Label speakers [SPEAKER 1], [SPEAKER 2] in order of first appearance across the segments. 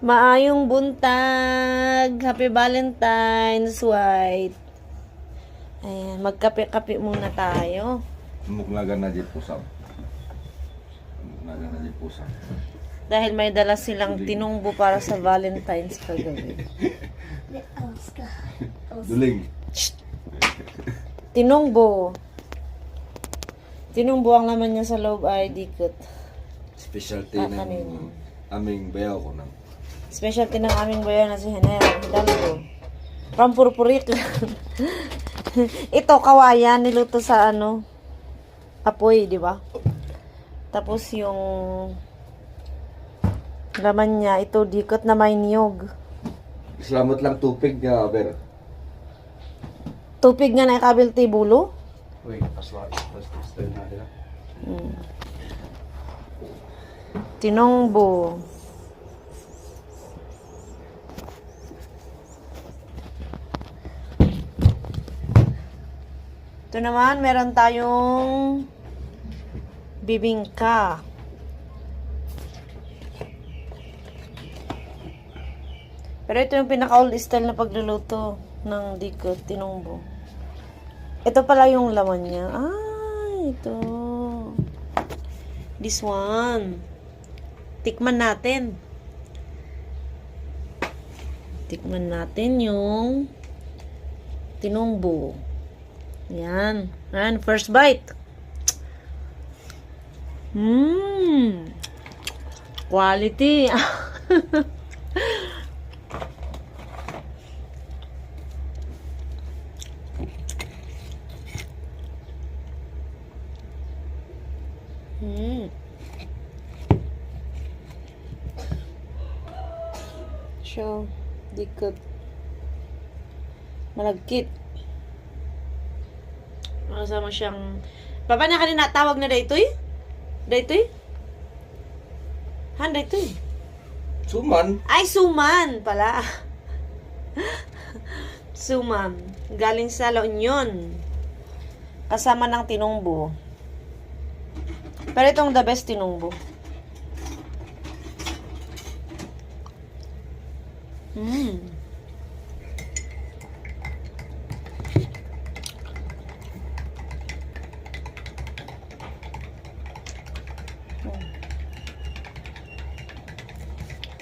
[SPEAKER 1] Maayong buntag. Happy Valentine's, White. Ayan, magkape-kape muna tayo.
[SPEAKER 2] Muglagan na di pusam. Muglagan na di pusam.
[SPEAKER 1] Dahil may dala silang tinungbo para sa Valentine's kagabi.
[SPEAKER 2] Duling.
[SPEAKER 1] Tinungbo. Tinungbo ang laman niya sa loob ay dikot.
[SPEAKER 2] Specialty
[SPEAKER 1] Ah,
[SPEAKER 2] ng
[SPEAKER 1] kanino?
[SPEAKER 2] aming bayaw ko nang.
[SPEAKER 1] Specialty ng aming bayan na si Hidalgo. From Purpurik. Ito, kawayan, niluto sa apoy, di ba? Tapos yung laman niya, ito dikot na may niyog.
[SPEAKER 2] Salamat lang tupig nga, Ber.
[SPEAKER 1] Tupig nga na ikabil tibulo.
[SPEAKER 2] Uy, aswa. Basta na nila.
[SPEAKER 1] Tinongbo. Ito naman, meron tayong bibingka. Pero ito yung pinaka-old style na pagluluto ng dikot, tinongbo. Ito pala yung laman niya. Ito. This one. Tikman natin. Tikman natin yung tinongbo. Yan. Yan, first bite. Quality. So, dikot. Malagkit. Makasama siyang... Papa na kanina tawag na daytoy? Daytoy? Han, daytoy?
[SPEAKER 2] Suman.
[SPEAKER 1] Ay, suman pala. Suman. Galing sa La Union. Kasama ng tinongbo. Pero itong the best tinongbo.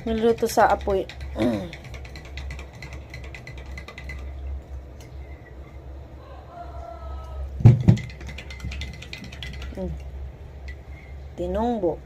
[SPEAKER 1] Niluto sa apoy. Tinongbo.